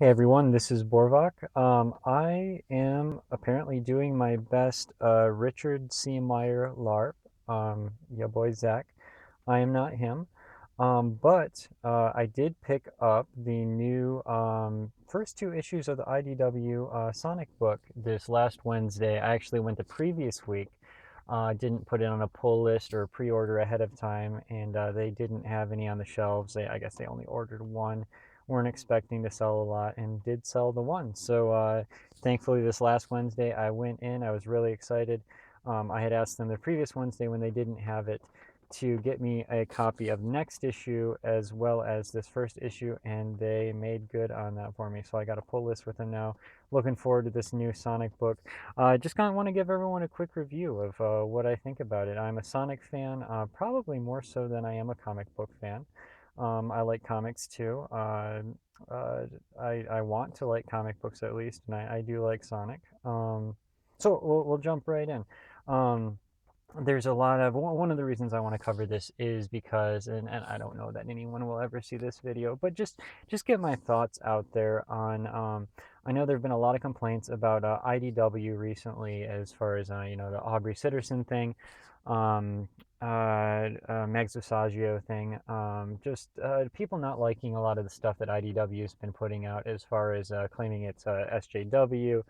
Hey everyone, this is Borvak. I am apparently doing my best Richard C. Meyer LARP. Yeah, boy Zach. I am not him. But I did pick up the new first two issues of the IDW Sonic book this last Wednesday. I actually went the previous week. Didn't put it on a pull list or pre-order ahead of time, and they didn't have any on the shelves. I guess they only ordered one, weren't expecting to sell a lot, and did sell the one. So thankfully, this last Wednesday, I went in. I was really excited. I had asked them the previous Wednesday when they didn't have it to get me a copy of next issue as well as this first issue, and they made good on that for me. So I got a pull list with them now. Looking forward to this new Sonic book. Just kind of want to give everyone a quick review of what I think about it. I'm a Sonic fan, probably more so than I am a comic book fan. I like comics too. Uh, I want to like comic books at least, and I do like Sonic. So we'll jump right in. Um, there's a lot of one of the reasons I want to cover this is because, and I don't know that anyone will ever see this video, but just get my thoughts out there on. I know there have been a lot of complaints about IDW recently, as far as the Aubrey Sitterson thing, Megs Visaggio thing, just people not liking a lot of the stuff that IDW has been putting out, as far as claiming it's SJW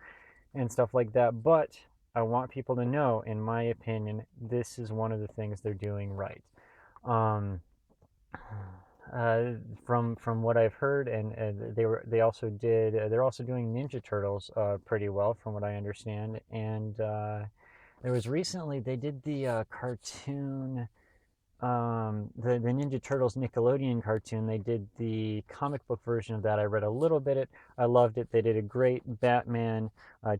and stuff like that. But I want people to know, in my opinion, this is one of the things they're doing right. Um, uh, from what I've heard, and they also did they're also doing Ninja Turtles pretty well, from what I understand. And there was recently they did the cartoon, the Ninja Turtles Nickelodeon cartoon. They did the comic book version of that. I read a little bit it. I loved it. They did a great Batman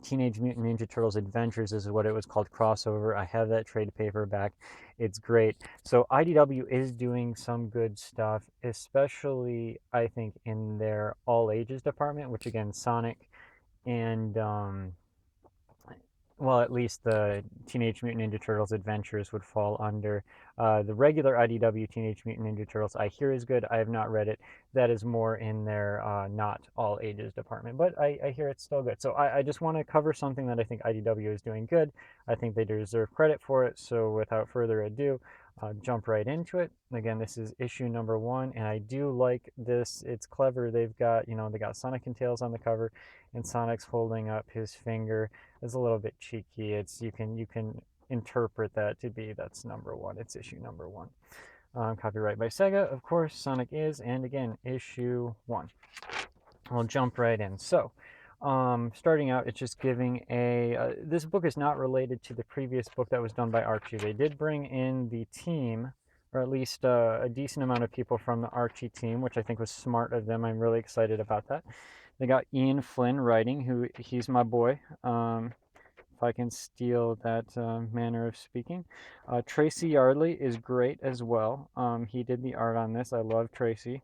Teenage Mutant Ninja Turtles Adventures is what it was called, crossover. I have that trade paperback. It's great. So IDW is doing some good stuff, especially I think in their all ages department, which again Sonic and well, at least the Teenage Mutant Ninja Turtles Adventures would fall under. The regular IDW Teenage Mutant Ninja Turtles I hear is good. I have not read it. That is more in their not all ages department, but I hear it's still good. So I just want to cover something that I think IDW is doing good. I think they deserve credit for it. So without further ado, jump right into it. Again, this is issue number 1, and I do like this. It's clever. They've got, they got Sonic and Tails on the cover, and Sonic's holding up his finger. Is a little bit cheeky. It's you can interpret that to be that's number 1. It's issue number 1. Copyright by Sega, of course. Sonic is, and again, issue 1. We'll jump right in. So, starting out, it's just giving a. This book is not related to the previous book that was done by Archie. They did bring in the team, or at least a decent amount of people from the Archie team, which I think was smart of them. I'm really excited about that. They got Ian Flynn writing, who he's my boy. If I can steal that manner of speaking. Tracy Yardley is great as well. He did the art on this. I love Tracy.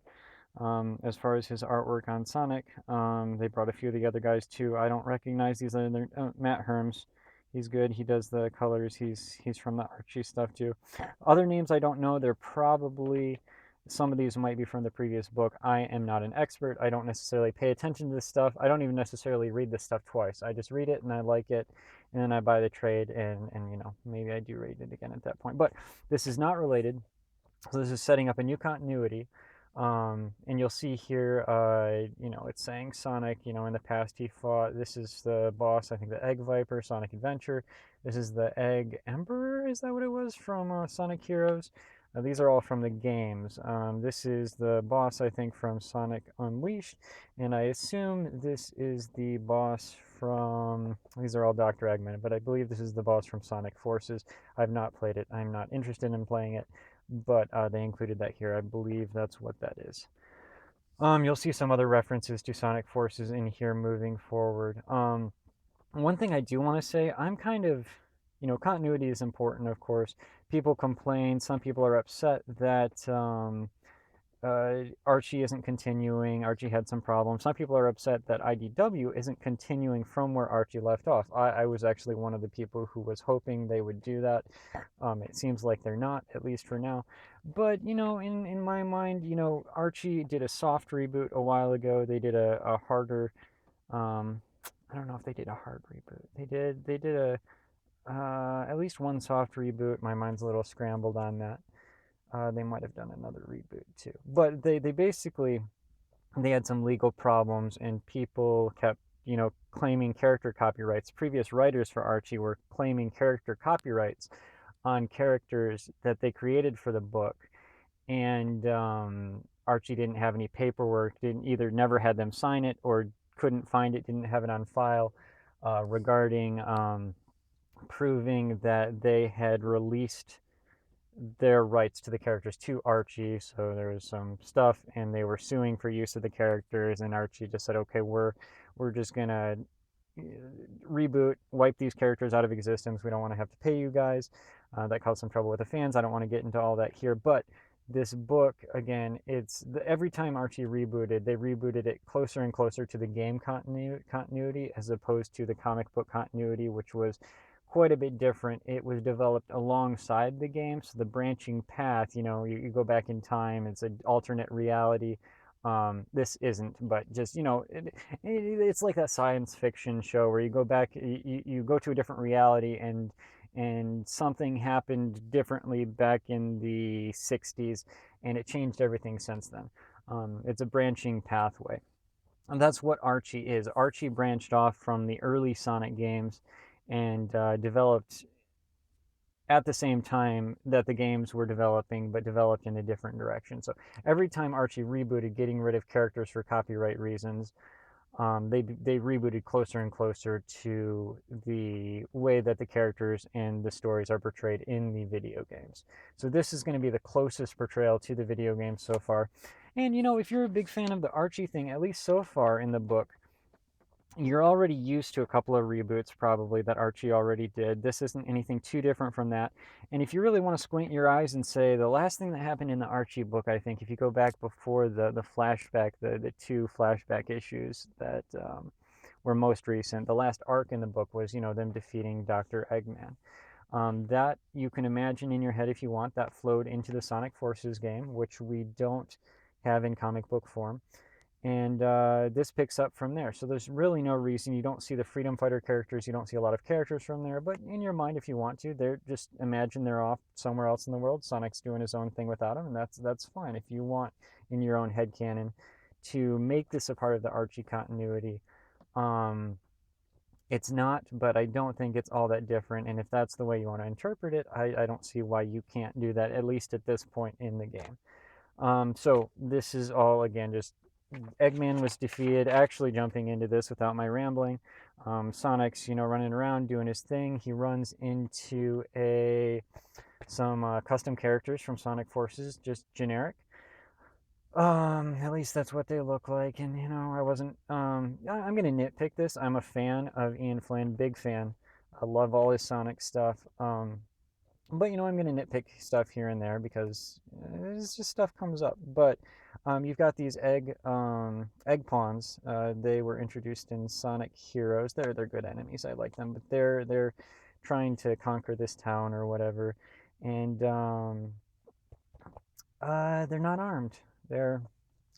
As far as his artwork on Sonic, they brought a few of the other guys too. I don't recognize these other. Matt Herms, he's good. He does the colors. He's from the Archie stuff too. Other names I don't know. They're probably some of these might be from the previous book. I am not an expert. I don't necessarily pay attention to this stuff. I don't even necessarily read this stuff twice. I just read it and I like it, and then I buy the trade, and maybe I do read it again at that point. But this is not related. So this is setting up a new continuity. And you'll see here, it's saying Sonic, in the past he fought, this is the boss, I think the Egg Viper, Sonic Adventure. This is the Egg Emperor, is that what it was, from Sonic Heroes? These are all from the games. This is the boss, I think, from Sonic Unleashed. And I assume this is the boss from, these are all Dr. Eggman, but I believe this is the boss from Sonic Forces. I've not played it. I'm not interested in playing it, but they included that here. I believe that's what that is. You'll see some other references to Sonic Forces in here moving forward. One thing I do want to say, I'm kind of, continuity is important, of course. People complain, some people are upset that Archie isn't continuing. Archie had some problems. Some people are upset that IDW isn't continuing from where Archie left off. I was actually one of the people who was hoping they would do that. It seems like they're not, at least for now. But, in my mind, Archie did a soft reboot a while ago. They did a harder, um, I don't know if they did a hard reboot. They did at least one soft reboot. My mind's a little scrambled on that. They might have done another reboot too. But they basically, they had some legal problems and people kept, claiming character copyrights. Previous writers for Archie were claiming character copyrights on characters that they created for the book. And Archie didn't have any paperwork, didn't either never had them sign it or couldn't find it, didn't have it on file regarding proving that they had released their rights to the characters to Archie. So there was some stuff, and they were suing for use of the characters. And Archie just said, "Okay, we're just gonna reboot, wipe these characters out of existence. We don't want to have to pay you guys." That caused some trouble with the fans. I don't want to get into all that here, but this book again, every time Archie rebooted, they rebooted it closer and closer to the game continuity as opposed to the comic book continuity, which was quite a bit different. It was developed alongside the game, so the branching path, you go back in time, it's an alternate reality. This isn't, but just, it's like that science fiction show where you go back, you go to a different reality, and something happened differently back in the 60s, and it changed everything since then. It's a branching pathway. And that's what Archie is. Archie branched off from the early Sonic games and developed at the same time that the games were developing, but developed in a different direction. So every time Archie rebooted, getting rid of characters for copyright reasons, they rebooted closer and closer to the way that the characters and the stories are portrayed in the video games. So this is going to be the closest portrayal to the video games so far. And if you're a big fan of the Archie thing, at least so far in the book, you're already used to a couple of reboots probably that Archie already did. This isn't anything too different from that. And if you really want to squint your eyes and say the last thing that happened in the Archie book, I think if you go back before the flashback, the two flashback issues that were most recent, the last arc in the book was, them defeating Dr. Eggman. That you can imagine in your head if you want, that flowed into the Sonic Forces game, which we don't have in comic book form. And this picks up from there. So there's really no reason. You don't see the Freedom Fighter characters. You don't see a lot of characters from there. But in your mind, if you want to, they're just imagine they're off somewhere else in the world. Sonic's doing his own thing without them, and that's fine. If you want in your own headcanon to make this a part of the Archie continuity, it's not, but I don't think it's all that different. And if that's the way you want to interpret it, I don't see why you can't do that, at least at this point in the game. So this is all, again, just Eggman was defeated. Actually, jumping into this without my rambling, Sonic's running around doing his thing. He runs into some custom characters from Sonic Forces, just generic. At least that's what they look like. And I wasn't. I'm gonna nitpick this. I'm a fan of Ian Flynn, big fan. I love all his Sonic stuff. But I'm going to nitpick stuff here and there because it's just stuff comes up. But you've got these egg pawns. They were introduced in Sonic Heroes. They're good enemies. I like them, but they're trying to conquer this town or whatever, and they're not armed. They're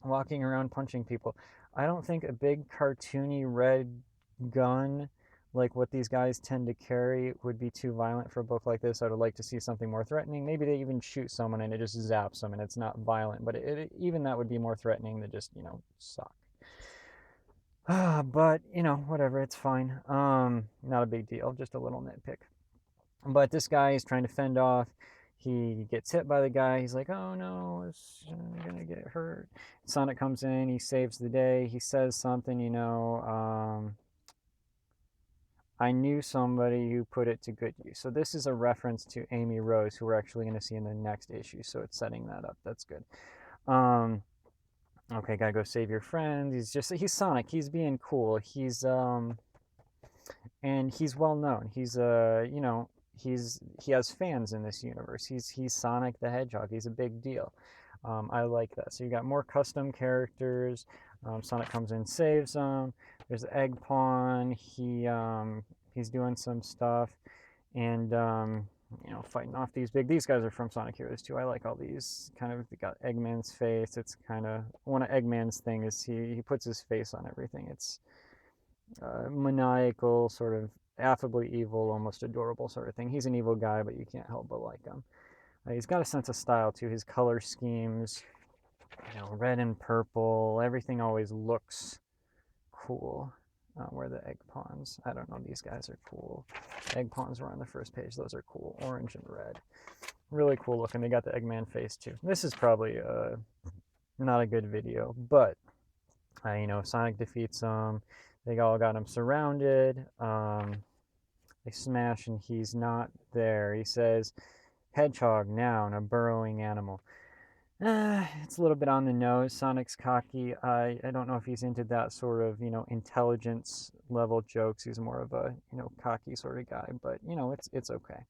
walking around punching people. I don't think a big cartoony red gun like what these guys tend to carry would be too violent for a book like this. I would like to see something more threatening. Maybe they even shoot someone and it just zaps them and it's not violent, but even that would be more threatening than just, suck. But, whatever, it's fine. Not a big deal, just a little nitpick. But this guy is trying to fend off. He gets hit by the guy. He's like, oh no, I'm going to get hurt. Sonic comes in. He saves the day. He says something, I knew somebody who put it to good use. So this is a reference to Amy Rose, who we're actually going to see in the next issue. So it's setting that up. That's good. Okay, gotta go save your friend. He's Sonic. He's being cool. And he's well known. He has fans in this universe. He's Sonic the Hedgehog. He's a big deal. I like that. So you got more custom characters. Sonic comes in, saves them. There's Egg Pawn. He's doing some stuff, and fighting off these guys are from Sonic Heroes too. I like all these kind of. They got Eggman's face. It's kind of one of Eggman's thing is he puts his face on everything. It's maniacal, sort of affably evil, almost adorable sort of thing. He's an evil guy, but you can't help but like him. He's got a sense of style too. His color schemes, red and purple. Everything always looks cool. Where the egg pawns? I don't know. These guys are cool. Egg pawns were on the first page. Those are cool. Orange and red. Really cool looking. They got the Eggman face too. This is probably not a good video, but Sonic defeats them. They all got him surrounded. They smash and he's not there. He says, Hedgehog, noun, a burrowing animal. It's a little bit on the nose. Sonic's cocky. I don't know if he's into that sort of, intelligence level jokes. He's more of a, cocky sort of guy, but, it's okay.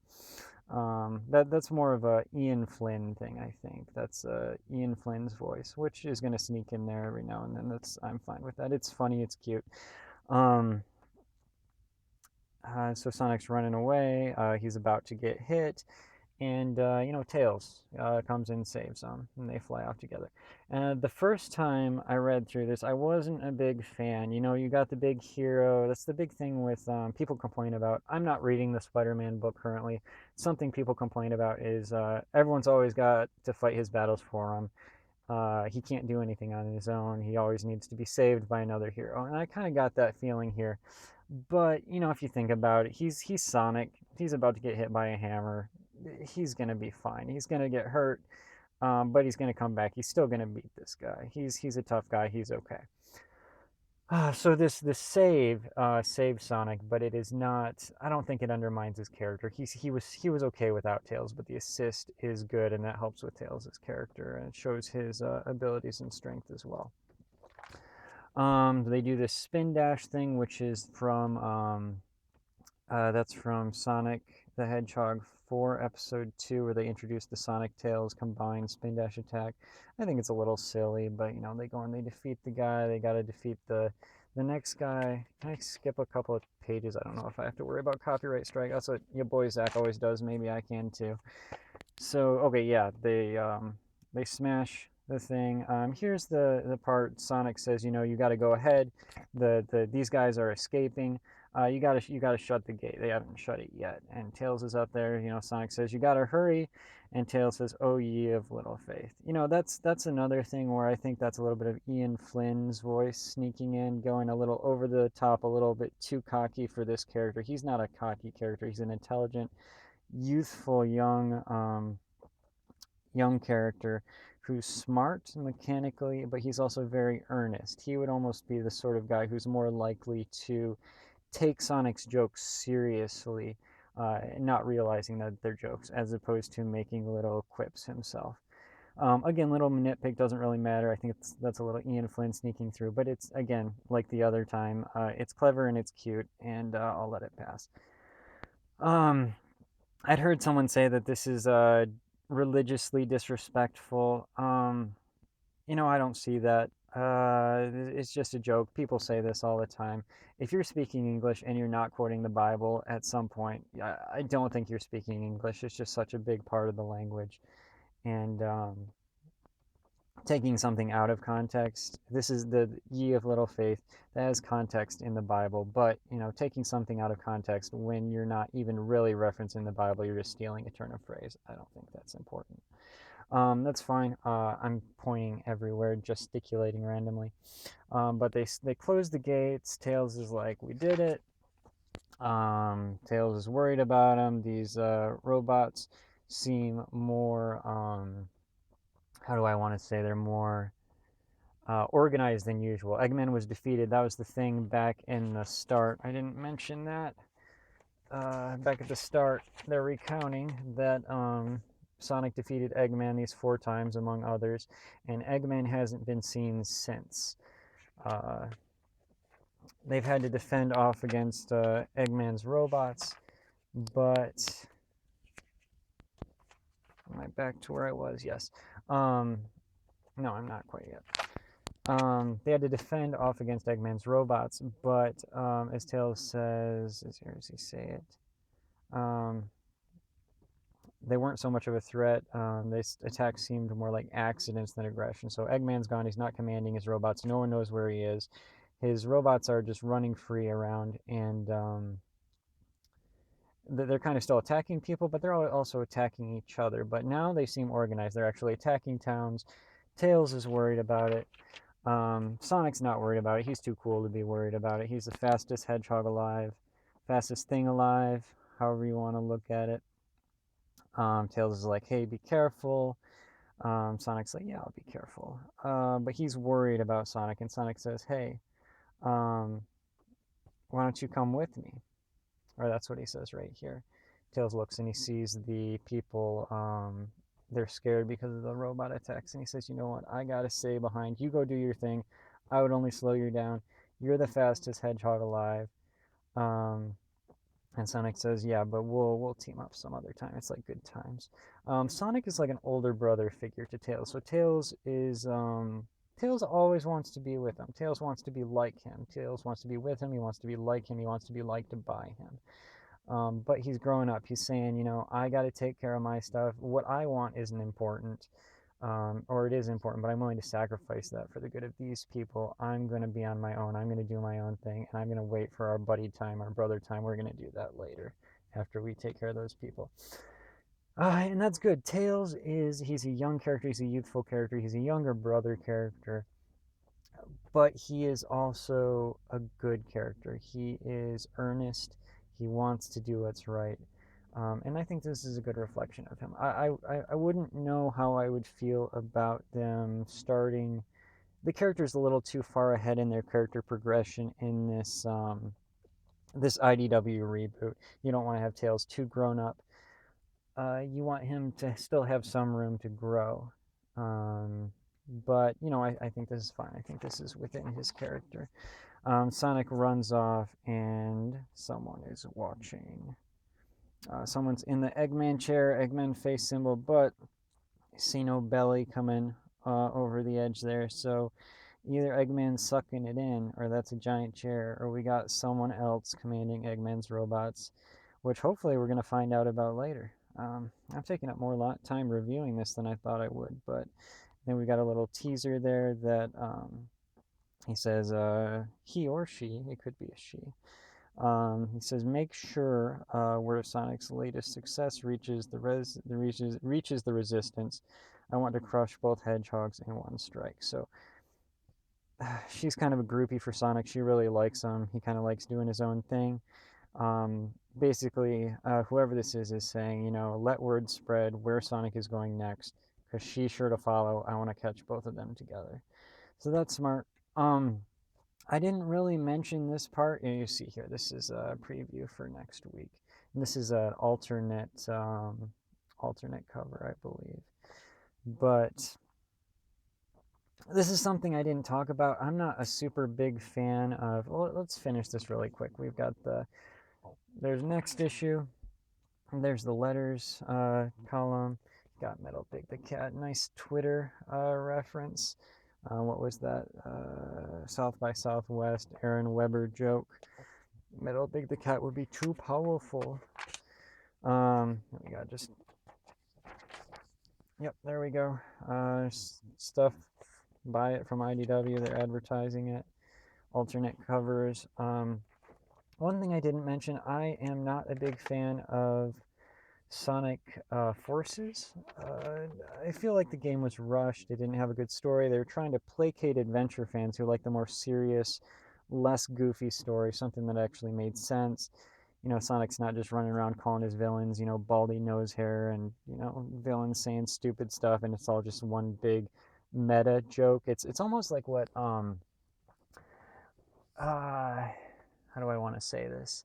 That's more of a Ian Flynn thing, I think. That's Ian Flynn's voice, which is going to sneak in there every now and then. I'm fine with that. It's funny. It's cute. So Sonic's running away. He's about to get hit. And, Tails comes in and saves them, and they fly off together. The first time I read through this, I wasn't a big fan. You got the big hero. That's the big thing with people complain about. I'm not reading the Spider-Man book currently. Something people complain about is everyone's always got to fight his battles for him. He can't do anything on his own. He always needs to be saved by another hero. And I kind of got that feeling here. But, if you think about it, he's Sonic. He's about to get hit by a hammer. He's going to be fine. He's going to get hurt, but he's going to come back. He's still going to beat this guy. He's a tough guy. He's okay. So this saves Sonic, but it is not. I don't think it undermines his character. He was okay without Tails, but the assist is good, and that helps with Tails' character, and it shows his abilities and strength as well. They do this spin dash thing, which is from that's from Sonic the Hedgehog 4 episode 2, where they introduce the Sonic Tails combined spin dash attack. I think it's a little silly, but they go and they defeat the guy. They got to defeat the next guy. Can I skip a couple of pages? I don't know if I have to worry about copyright strike. That's what your boy Zach always does. Maybe I can too. So okay, yeah, they smash the thing. Here's the part Sonic says, you got to go ahead. These guys are escaping. You gotta shut the gate. They haven't shut it yet. And Tails is up there. Sonic says, you gotta hurry. And Tails says, oh ye of little faith. That's another thing where I think that's a little bit of Ian Flynn's voice sneaking in, going a little over the top, a little bit too cocky for this character. He's not a cocky character. He's an intelligent, youthful, young character who's smart mechanically, but he's also very earnest. He would almost be the sort of guy who's more likely to take Sonic's jokes seriously, not realizing that they're jokes, as opposed to making little quips himself. Again, little nitpick doesn't really matter. I think that's a little Ian Flynn sneaking through, but it's, again, like the other time, it's clever and it's cute, and I'll let it pass. I'd heard someone say that this is religiously disrespectful. I don't see that. It's just a joke. People say this all the time. If you're speaking English and you're not quoting the Bible at some point, I don't think you're speaking English. It's just such a big part of the language. And taking something out of context, this is the ye of little faith. That has context in the Bible. But, taking something out of context when you're not even really referencing the Bible, you're just stealing a turn of phrase. I don't think that's important. That's fine. I'm pointing everywhere, gesticulating randomly. But they close the gates. Tails is like, we did it. Tails is worried about him. These robots seem more, how do I want to say, they're more organized than usual. Eggman was defeated. That was the thing back in the start. I didn't mention that. Back at the start, they're recounting that Sonic defeated Eggman these 4 times, among others, and Eggman hasn't been seen since. They've had to defend off against Eggman's robots, but am I back to where I was? Yes. No, I'm not quite yet. They had to defend off against Eggman's robots, but as Tails says, here does he say it? They weren't so much of a threat. Attacks seemed more like accidents than aggression. So Eggman's gone. He's not commanding his robots. No one knows where he is. His robots are just running free around, and they're kind of still attacking people, but they're also attacking each other. But now they seem organized. They're actually attacking towns. Tails is worried about it. Sonic's not worried about it. He's too cool to be worried about it. He's the fastest hedgehog alive, fastest thing alive, however you want to look at it. Tails is like, hey, be careful. Sonic's like, yeah, I'll be careful. But he's worried about Sonic, and Sonic says, hey, why don't you come with me? Or that's what he says right here. Tails looks and he sees the people, they're scared because of the robot attacks, and he says, you know what, I gotta stay behind. You go do your thing. I would only slow you down. You're the fastest hedgehog alive. Um, and Sonic says, yeah, but we'll team up some other time. It's like good times. Sonic is like an older brother figure to Tails. So Tails always wants to be with him. Tails wants to be like him. Tails wants to be with him. He wants to be like him. He wants to be liked by him. But he's growing up. He's saying, you know, I got to take care of my stuff. What I want isn't important, or it is important, but I'm willing to sacrifice that for the good of these people. I'm going to be on my own. I'm going to do my own thing, and I'm going to wait for our buddy time, our brother time. We're going to do that later after we take care of those people. And that's good. He's a young character. He's a youthful character. He's a younger brother character, but he is also a good character. He is earnest. He wants to do what's right. And I think this is a good reflection of him. I wouldn't know how I would feel about them starting. The character's a little too far ahead in their character progression in this IDW reboot. You don't want to have Tails too grown up. You want him to still have some room to grow. But, you know, I think this is fine. I think this is within his character. Sonic runs off and someone is watching. Someone's in the Eggman chair, Eggman face symbol, but see no belly coming over the edge there. So either Eggman's sucking it in, or that's a giant chair, or we got someone else commanding Eggman's robots, which hopefully we're going to find out about later. I'm taking up more time reviewing this than I thought I would, but then we got a little teaser there that he says he or she, it could be a she. He says, make sure where Sonic's latest success reaches the resistance. I want to crush both hedgehogs in one strike. So she's kind of a groupie for Sonic. She really likes him. He kind of likes doing his own thing. Basically, whoever this is saying, you know, let word spread where Sonic is going next, because she's sure to follow. I want to catch both of them together. So that's smart. I didn't really mention this part. You see here, this is a preview for next week. And this is an alternate cover, I believe. But this is something I didn't talk about. I'm not a super big fan of. Well, let's finish this really quick. We've got there's next issue. There's the letters column. Got Metal Big the Cat. Nice Twitter reference. What was that? South by Southwest, Aaron Weber joke. Metal Big the Cat would be too powerful. We got just. Yep, there we go. Stuff. Buy it from IDW. They're advertising it. Alternate covers. One thing I didn't mention, I am not a big fan of Sonic Forces. I feel like the game was rushed. It didn't have a good story. They were trying to placate adventure fans who like the more serious, less goofy story, something that actually made sense. You know, Sonic's not just running around calling his villains, you know, baldy nose hair and, you know, villains saying stupid stuff, and it's all just one big meta joke. It's almost like what how do I want to say this?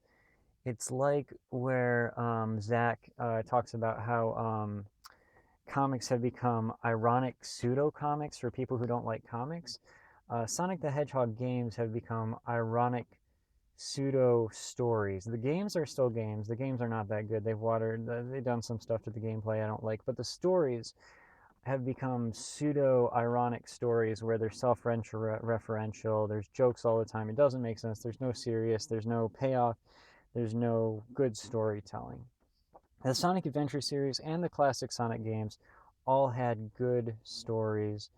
It's like where Zach talks about how comics have become ironic pseudo comics for people who don't like comics. Sonic the Hedgehog games have become ironic pseudo stories. The games are still games. The games are not that good. They've done some stuff to the gameplay I don't like, but the stories have become pseudo-ironic stories where they're self-referential, there's jokes all the time, it doesn't make sense, there's no serious, there's no payoff, there's no good storytelling. The Sonic Adventure series and the classic Sonic games all had good stories.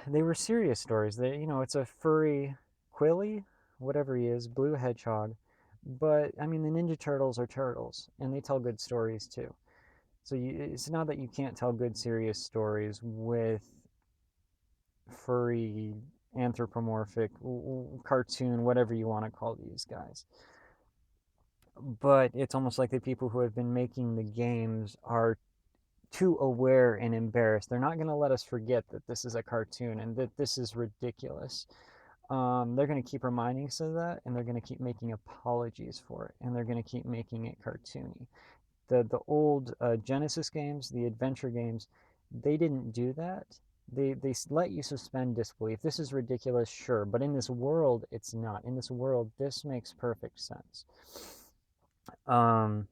They were serious stories. It's a furry Quilly, whatever he is, blue hedgehog. But I mean, the Ninja Turtles are turtles, and they tell good stories too. So it's not that you can't tell good serious stories with furry, anthropomorphic, cartoon, whatever you want to call these guys. But it's almost like the people who have been making the games are too aware and embarrassed. They're not going to let us forget that this is a cartoon and that this is ridiculous. They're going to keep reminding us of that, and they're going to keep making apologies for it, and they're going to keep making it cartoony. The old Genesis games, the adventure games, they didn't do that. They let you suspend disbelief. This is ridiculous, sure, but in this world, it's not. In this world, this makes perfect sense. Um,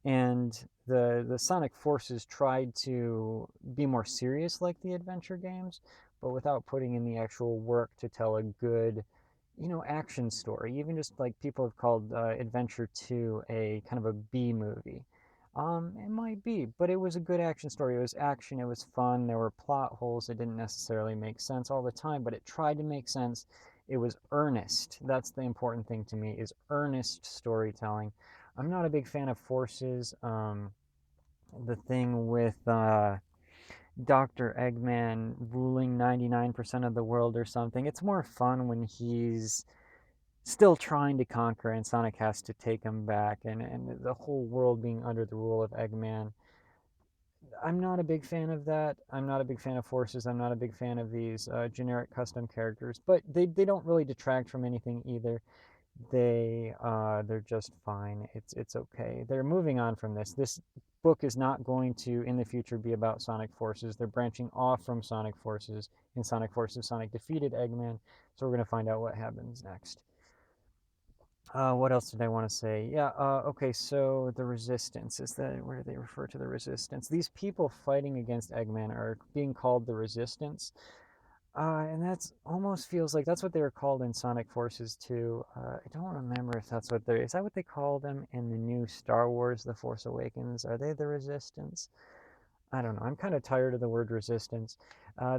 and the Sonic Forces tried to be more serious like the adventure games, but without putting in the actual work to tell a good, action story. Even just like people have called Adventure 2 a kind of a B movie. It might be, but it was a good action story. It was action, it was fun, there were plot holes that didn't necessarily make sense all the time, but it tried to make sense. It was earnest. That's the important thing to me, is earnest storytelling. I'm not a big fan of Forces. The thing with Dr. Eggman ruling 99% of the world or something, it's more fun when he's still trying to conquer and Sonic has to take him back, and the whole world being under the rule of Eggman. I'm not a big fan of that. I'm not a big fan of Forces. I'm not a big fan of these generic custom characters, but they don't really detract from anything either. They're just fine. It's okay. They're moving on from this. This book is not going to in the future be about Sonic Forces. They're branching off from Sonic Forces. In Sonic Forces, Sonic defeated Eggman, so we're going to find out what happens next. What else did I want to say? Yeah, okay, so the Resistance. Where do they refer to the Resistance? These people fighting against Eggman are being called the Resistance. And that's almost feels like that's what they were called in Sonic Forces 2. I don't remember if that's what they're. Is that what they call them in the new Star Wars: The Force Awakens? Are they the Resistance? I don't know. I'm kind of tired of the word resistance.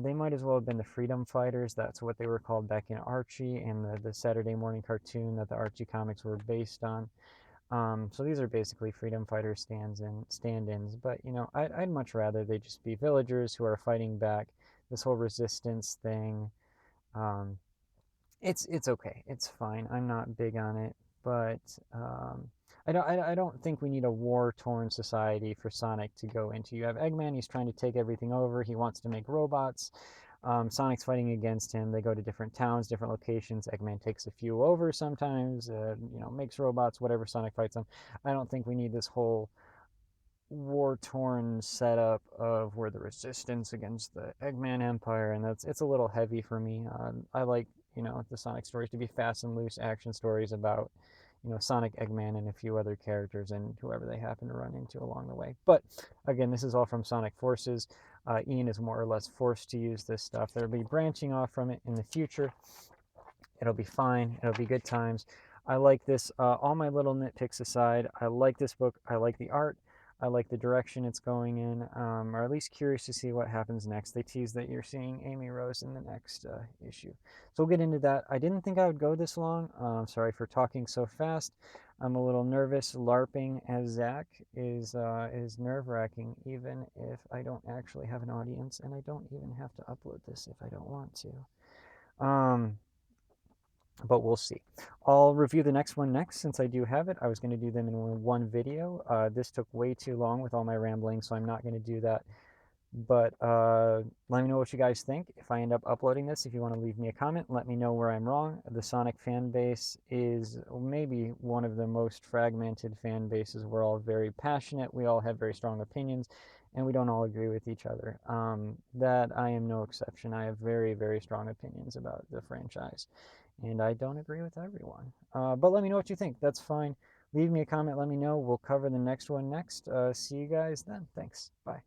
They might as well have been the Freedom Fighters. That's what they were called back in Archie and the Saturday morning cartoon that the Archie comics were based on. So these are basically Freedom Fighter stand-ins. But I'd much rather they just be villagers who are fighting back. This whole resistance thing, um, it's okay. It's fine. I'm not big on it, but I don't think we need a war-torn society for Sonic to go into. You have Eggman. He's trying to take everything over. He wants to make robots. Sonic's fighting against him. They go to different towns, different locations. Eggman takes a few over sometimes. Makes robots. Whatever. Sonic fights them. I don't think we need this whole war-torn setup of where the resistance against the Eggman Empire, and it's a little heavy for me. I like the Sonic stories to be fast and loose action stories about Sonic, Eggman, and a few other characters and whoever they happen to run into along the way. But again, this is all from Sonic Forces. Ian is more or less forced to use this stuff. There'll be branching off from it in the future. It'll be fine. It'll be good times. I like this. All my little nitpicks aside, I like this book. I like the art. I like the direction it's going in, or at least curious to see what happens next. They tease that you're seeing Amy Rose in the next issue. So we'll get into that. I didn't think I would go this long. Sorry for talking so fast. I'm a little nervous. LARPing as Zach is nerve-wracking, even if I don't actually have an audience, and I don't even have to upload this if I don't want to. But we'll see. I'll review the next one next since I do have it. I was going to do them in one video. This took way too long with all my rambling, so I'm not going to do that. But let me know what you guys think. If I end up uploading this, if you want to leave me a comment, let me know where I'm wrong. The Sonic fan base is maybe one of the most fragmented fan bases. We're all very passionate. We all have very strong opinions, and we don't all agree with each other. That I am no exception. I have very, very strong opinions about the franchise, and I don't agree with everyone. But let me know what you think. That's fine. Leave me a comment. Let me know. We'll cover the next one next. See you guys then. Thanks. Bye.